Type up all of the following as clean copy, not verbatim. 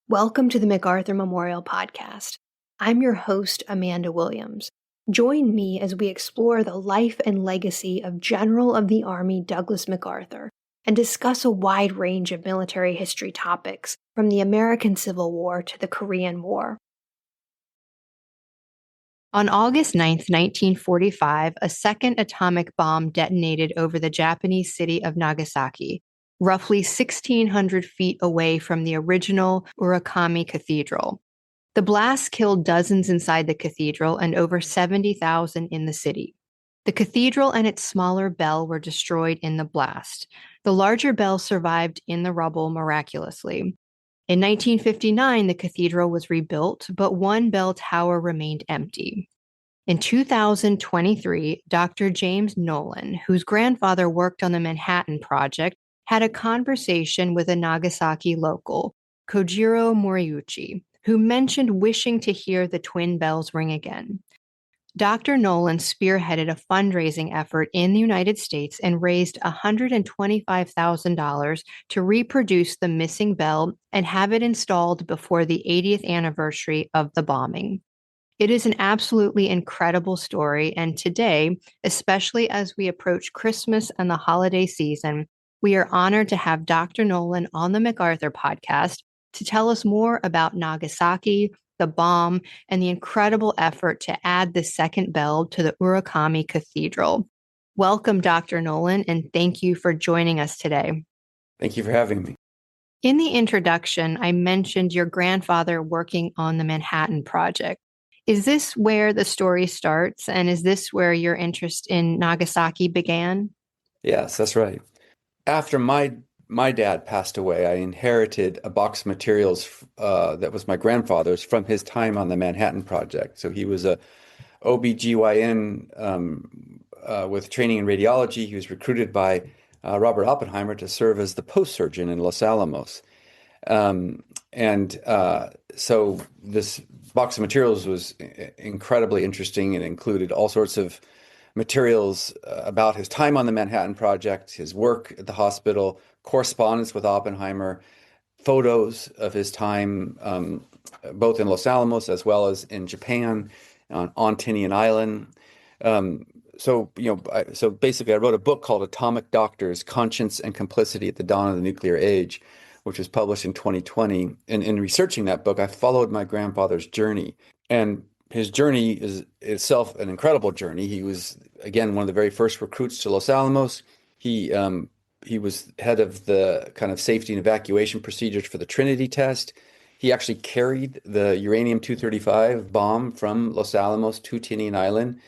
Welcome to the MacArthur Memorial Podcast. I'm your host, Amanda Williams. Join me as we explore the life and legacy of General of the Army Douglas MacArthur and discuss a wide range of military history topics, from the American Civil War to the Korean War. On August 9th, 1945, a second atomic bomb detonated over the Japanese city of Nagasaki, roughly 1,600 feet away from the original Urakami Cathedral. The blast killed dozens inside the cathedral and over 70,000 in the city. The cathedral and its smaller bell were destroyed in the blast. The larger bell survived in the rubble miraculously. In 1959, the cathedral was rebuilt, but one bell tower remained empty. In 2023, Dr. James Nolan, whose grandfather worked on the Manhattan Project, had a conversation with a Nagasaki local, Kojiro Moriuchi, who mentioned wishing to hear the twin bells ring again. Dr. Nolan spearheaded a fundraising effort in the United States and raised $125,000 to reproduce the missing bell and have it installed before the 80th anniversary of the bombing. It is an absolutely incredible story, and today, especially as we approach Christmas and the holiday season, we are honored to have Dr. Nolan on the MacArthur podcast to tell us more about Nagasaki, the bomb, and the incredible effort to add the second bell to the Urakami Cathedral. Welcome, Dr. Nolan, and thank you for joining us today. Thank you for having me. In the introduction, I mentioned your grandfather working on the Manhattan Project. Is this where the story starts, and is this where your interest in Nagasaki began? Yes, that's right. After my dad passed away, I inherited a box of materials that was my grandfather's from his time on the Manhattan Project. So he was a OB-GYN with training in radiology. He was recruited by Robert Oppenheimer to serve as the post surgeon in Los Alamos. So this box of materials was incredibly interesting. It included all sorts of materials about his time on the Manhattan Project, his work at the hospital, correspondence with Oppenheimer, photos of his time both in Los Alamos as well as in Japan on Tinian Island. So basically I wrote a book called Atomic Doctors, Conscience and Complicity at the Dawn of the Nuclear Age, which was published in 2020. And in researching that book, I followed my grandfather's journey. And his journey is itself an incredible journey. He was, again, one of the very first recruits to Los Alamos. He was head of the kind of safety and evacuation procedures for the Trinity test. He actually carried the uranium-235 bomb from Los Alamos to Tinian Island.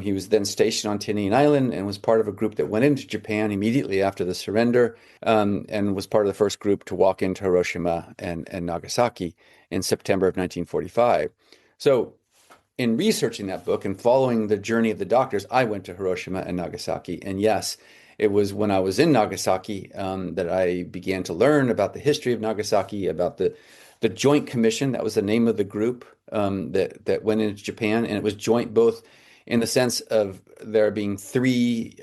He was then stationed on Tinian Island and was part of a group that went into Japan immediately after the surrender, and was part of the first group to walk into Hiroshima and Nagasaki in September of 1945. So in researching that book and following the journey of the doctors, I went to Hiroshima and Nagasaki. And yes, it was when I was in Nagasaki that I began to learn about the history of Nagasaki, about the Joint Commission. That was the name of the group that went into Japan. And it was joint both in the sense of there being three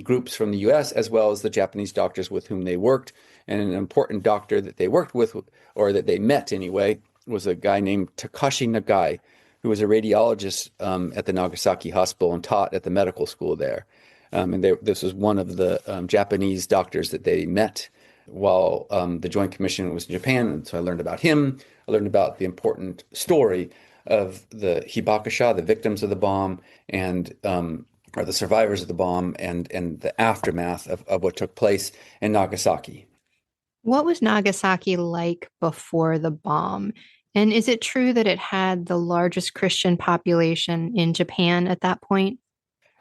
groups from the U.S. as well as the Japanese doctors with whom they worked. And an important doctor that they worked with, or that they met anyway, was a guy named Takashi Nagai, who was a radiologist at the Nagasaki hospital and taught at the medical school there. This was one of the Japanese doctors that they met while the Joint Commission was in Japan. And so I learned about him. I learned about the important story of the Hibakusha, the victims of the bomb, or the survivors of the bomb, and the aftermath of what took place in Nagasaki. What was Nagasaki like before the bomb? And is it true that it had the largest Christian population in Japan at that point?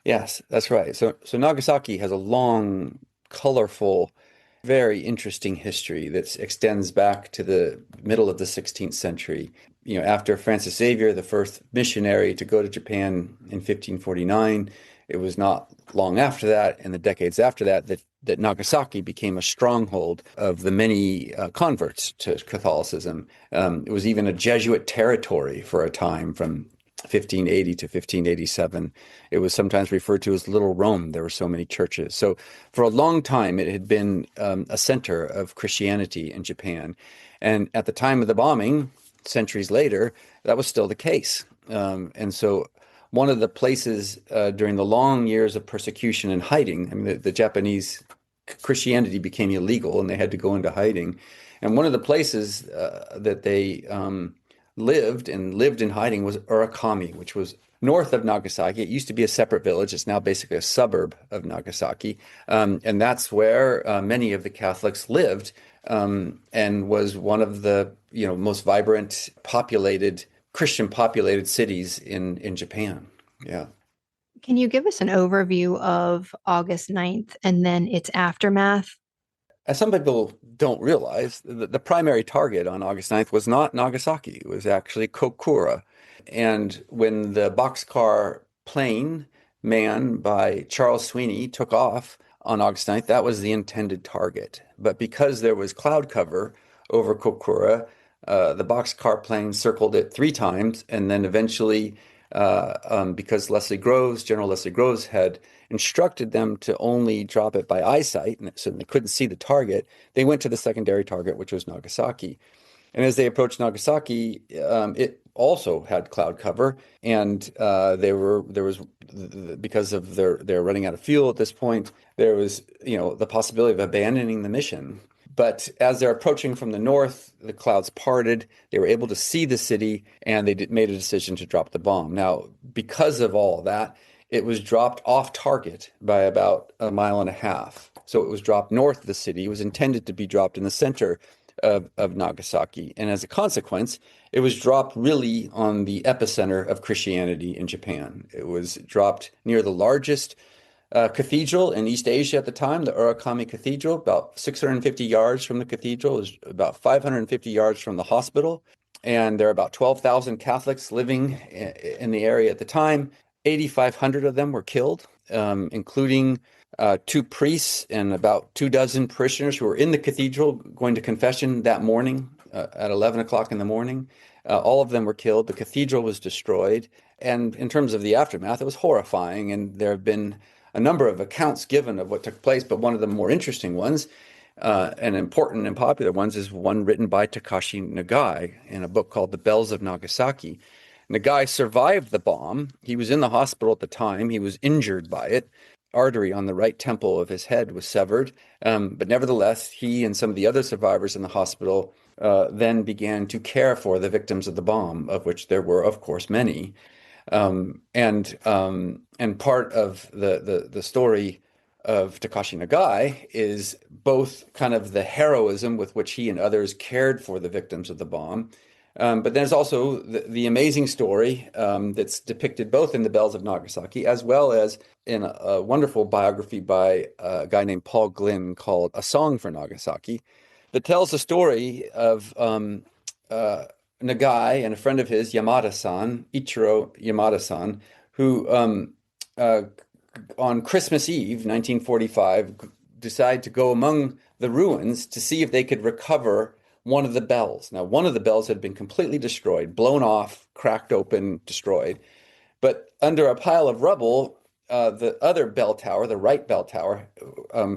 Yes, that's right. So Nagasaki has a long, colorful, very interesting history that extends back to the middle of the 16th century. After Francis Xavier, the first missionary to go to Japan in 1549, it was not long after that, in the decades after that, that Nagasaki became a stronghold of the many converts to Catholicism. It was even a Jesuit territory for a time from 1580 to 1587. It was sometimes referred to as Little Rome. There were so many churches. So for a long time, it had been a center of Christianity in Japan. And at the time of the bombing, centuries later, that was still the case. And so one of the places during the long years of persecution and hiding, I mean, the Japanese Christianity became illegal and they had to go into hiding. And one of the places that they lived in hiding was Urakami, which was north of Nagasaki. It used to be a separate village. It's now basically a suburb of Nagasaki. And that's where many of the Catholics lived, and was one of the most vibrant, Christian populated cities in Japan. Yeah. Can you give us an overview of August 9th and then its aftermath? As some people don't realize, the primary target on August 9th was not Nagasaki. It was actually Kokura. And when the boxcar plane manned by Charles Sweeney took off on August 9th, that was the intended target. But because there was cloud cover over Kokura, the boxcar plane circled it 3 times, and then eventually, because General Leslie Groves had instructed them to only drop it by eyesight, and so they couldn't see the target, they went to the secondary target, which was Nagasaki. And as they approached Nagasaki, it also had cloud cover, and because of they're running out of fuel at this point, there was the possibility of abandoning the mission. But as they're approaching from the north, the clouds parted. They were able to see the city, and they made a decision to drop the bomb. Now, because of all of that, it was dropped off target by about 1.5 miles. So it was dropped north of the city. It was intended to be dropped in the center of Nagasaki. And as a consequence, it was dropped really on the epicenter of Christianity in Japan. It was dropped near the largest cathedral in East Asia at the time, the Urakami Cathedral, about 650 yards from the cathedral, is about 550 yards from the hospital. And there are about 12,000 Catholics living in the area at the time. 8,500 of them were killed, including 2 priests and about 24 parishioners who were in the cathedral going to confession that morning at 11 o'clock in the morning. All of them were killed. The cathedral was destroyed. And in terms of the aftermath, it was horrifying. And there have been a number of accounts given of what took place, but one of the more interesting ones and important and popular ones is one written by Takashi Nagai in a book called The Bells of Nagasaki. Nagai survived the bomb. He was in the hospital at the time. He was injured by it. Artery on the right temple of his head was severed. But nevertheless, he and some of the other survivors in the hospital then began to care for the victims of the bomb, of which there were, of course, many. And part of the story of Takashi Nagai is both kind of the heroism with which he and others cared for the victims of the bomb. But there's also the amazing story that's depicted both in The Bells of Nagasaki as well as in a wonderful biography by a guy named Paul Glynn called A Song for Nagasaki that tells the story of Nagai and a friend of his, Ichiro Yamada-san, who on Christmas Eve, 1945, decide to go among the ruins to see if they could recover one of the bells. Now, one of the bells had been completely destroyed, blown off, cracked open, destroyed. But under a pile of rubble, the other bell tower, the right bell tower,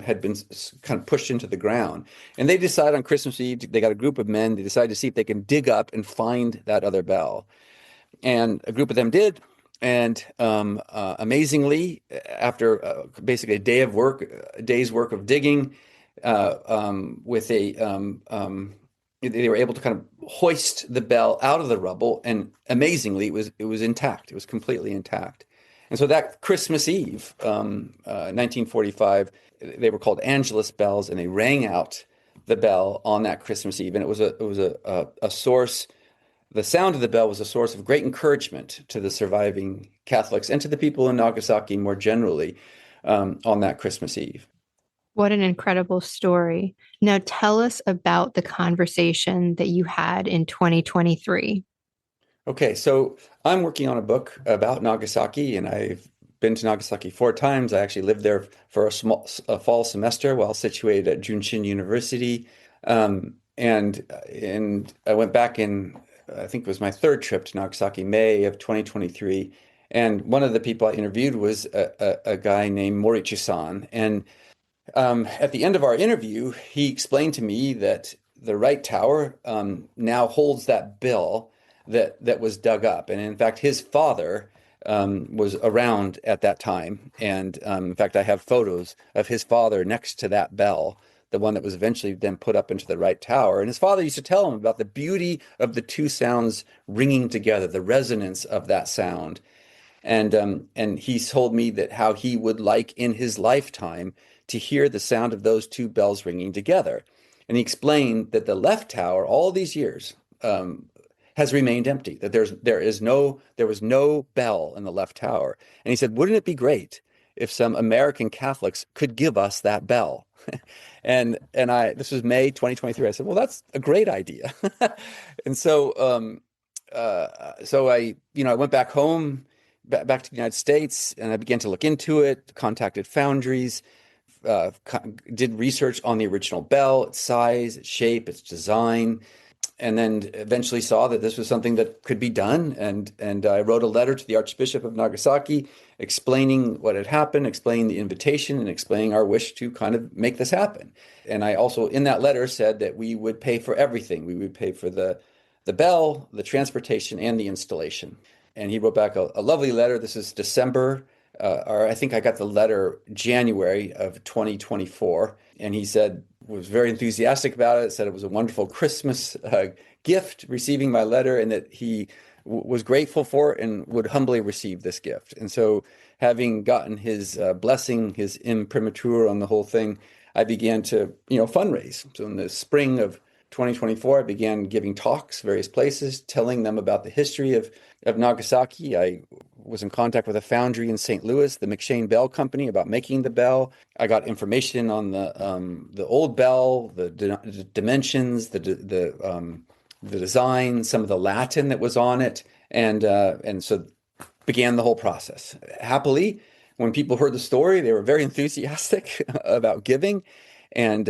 had been kind of pushed into the ground. And they decide on Christmas Eve, they got a group of men, they decide to see if they can dig up and find that other bell. And a group of them did. And amazingly, after basically a day's work of digging, they were able to kind of hoist the bell out of the rubble, and amazingly, it was intact. It was completely intact. And so that Christmas Eve, 1945, they were called Angelus bells, and they rang out the bell on that Christmas Eve, and it was a source. The sound of the bell was a source of great encouragement to the surviving Catholics and to the people in Nagasaki more generally on that Christmas Eve. What an incredible story. Now tell us about the conversation that you had in 2023. Okay, so I'm working on a book about Nagasaki, and I've been to Nagasaki 4 times. I actually lived there for a fall semester while situated at Junshin University. And I went back in I think it was my third trip to Nagasaki, May of 2023. And one of the people I interviewed was a guy named Morichi-san. And at the end of our interview, he explained to me that the right tower now holds that bell that was dug up. And in fact, his father was around at that time. And in fact, I have photos of his father next to that bell, the one that was eventually then put up into the right tower. And his father used to tell him about the beauty of the two sounds ringing together, the resonance of that sound. And he told me that how he would like in his lifetime to hear the sound of those two bells ringing together. And he explained that the left tower, all these years, has remained empty. That there was no bell in the left tower. And he said, wouldn't it be great if some American Catholics could give us that bell? And this was May 2023. I said, well, that's a great idea. And so I went back home, back to the United States, and I began to look into it, contacted foundries, did research on the original bell, its size, its shape, its design, and then eventually saw that this was something that could be done. And I wrote a letter to the Archbishop of Nagasaki explaining what had happened, explaining the invitation, and explaining our wish to kind of make this happen. And I also, in that letter, said that we would pay for everything. We would pay for the bell, the transportation, and the installation. And he wrote back a lovely letter. This is December, or I think I got the letter January of 2024. And he said, was very enthusiastic about it, said it was a wonderful Christmas gift receiving my letter, and that he was grateful for it and would humbly receive this gift. And so, having gotten his blessing, his imprimatur on the whole thing, I began to, fundraise. So in the spring of 2024, I began giving talks various places, telling them about the history of Nagasaki. I was in contact with a foundry in St. Louis, the McShane Bell Company, about making the bell. I got information on the old bell, the dimensions, the design, some of the Latin that was on it, and so began the whole process. Happily, when people heard the story, they were very enthusiastic about giving. And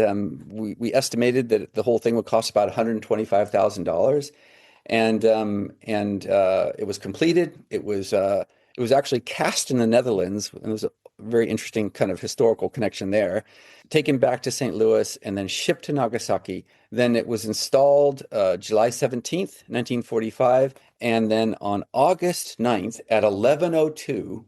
we estimated that the whole thing would cost about $125,000, and it was completed. It was actually cast in the Netherlands, and there was a very interesting kind of historical connection there. Taken back to St. Louis and then shipped to Nagasaki. Then it was installed July 17th, 1945, and then on August 9th at 11:02,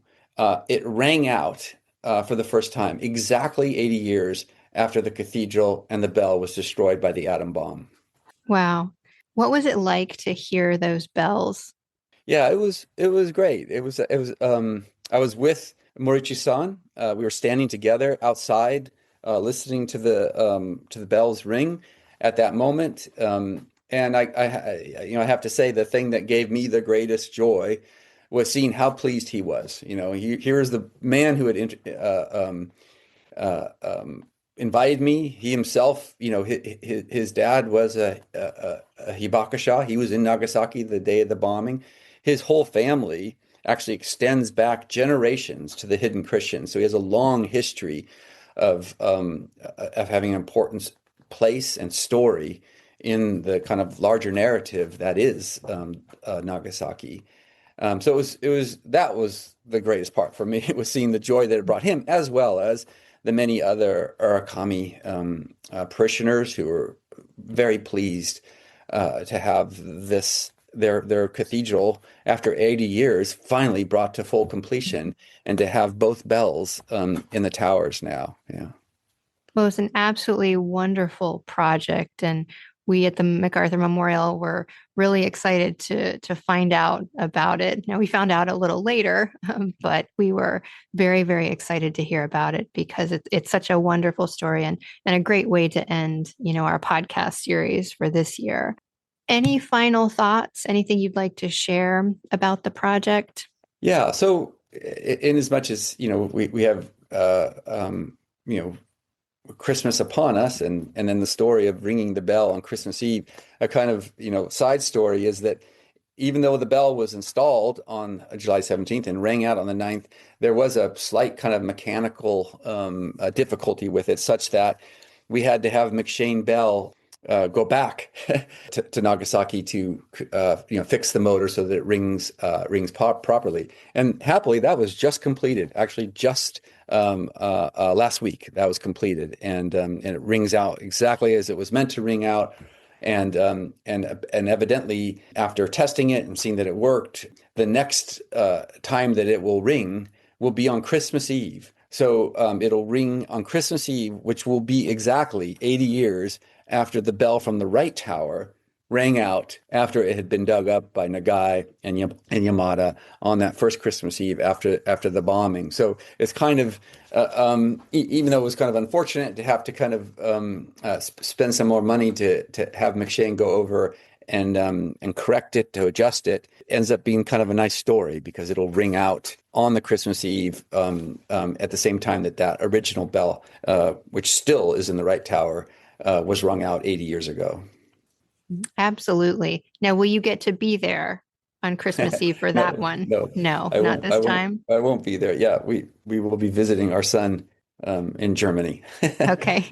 it rang out for the first time, exactly 80 years after the cathedral and the bell was destroyed by the atom bomb. Wow. What was it like to hear those bells? Yeah, it was great. I was with Morichi-san. We were standing together outside, listening to the bells ring at that moment. And I have to say, the thing that gave me the greatest joy was seeing how pleased he was. Here's the man who had invited me. He himself, his dad was a hibakusha. He was in Nagasaki the day of the bombing. His whole family actually extends back generations to the hidden Christians. So he has a long history of having an important place and story in the kind of larger narrative that is Nagasaki. So that was the greatest part for me. It was seeing the joy that it brought him, as well as the many other Urakami parishioners who were very pleased to have their cathedral, after 80 years, finally brought to full completion, and to have both bells in the towers now. Yeah. Well, it was an absolutely wonderful project, and we at the MacArthur Memorial were really excited to find out about it. Now, we found out a little later, but we were very, very excited to hear about it because it's such a wonderful story, and a great way to end, our podcast series for this year. Any final thoughts? Anything you'd like to share about the project? Yeah. So, in as much as we have Christmas upon us, and then the story of ringing the bell on Christmas Eve, a kind of side story is that even though the bell was installed on July 17th and rang out on the 9th, there was a slight kind of mechanical difficulty with it, such that we had to have McShane Bell go back to Nagasaki to fix the motor so that it rings properly. And happily, that was just completed. Actually, just last week that was completed, and it rings out exactly as it was meant to ring out. And evidently, after testing it and seeing that it worked, the next time that it will ring will be on Christmas Eve. So it'll ring on Christmas Eve, which will be exactly 80 years after the bell from the right tower rang out after it had been dug up by Nagai and Yamada on that first Christmas Eve after the bombing. So it's kind of, even though it was kind of unfortunate to have to kind of spend some more money to have McShane go over and correct it, to adjust it, ends up being kind of a nice story because it'll ring out on the Christmas Eve at the same time that original bell, which still is in the right tower, was rung out 80 years ago. Absolutely. Now, will you get to be there on Christmas Eve for that one? No, not this time. I won't be there. Yeah, we will be visiting our son in Germany. Okay.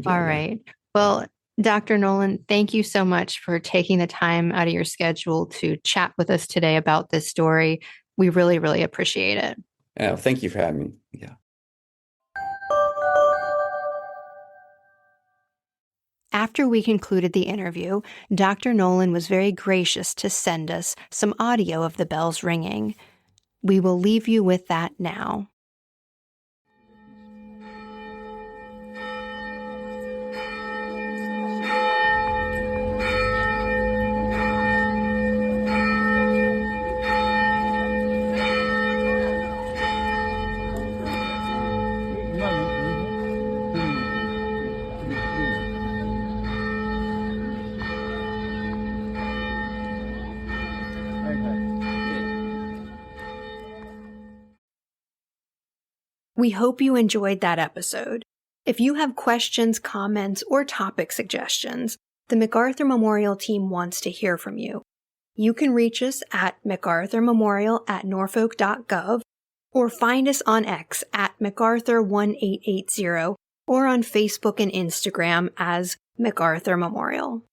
All right. Well, Dr. Nolan, thank you so much for taking the time out of your schedule to chat with us today about this story. We really, really appreciate it. Thank you for having me. Yeah. After we concluded the interview, Dr. Nolan was very gracious to send us some audio of the bells ringing. We will leave you with that now. We hope you enjoyed that episode. If you have questions, comments, or topic suggestions, the MacArthur Memorial team wants to hear from you. You can reach us at macarthurmemorial@norfolk.gov or find us on X at MacArthur1880 or on Facebook and Instagram as MacArthur Memorial.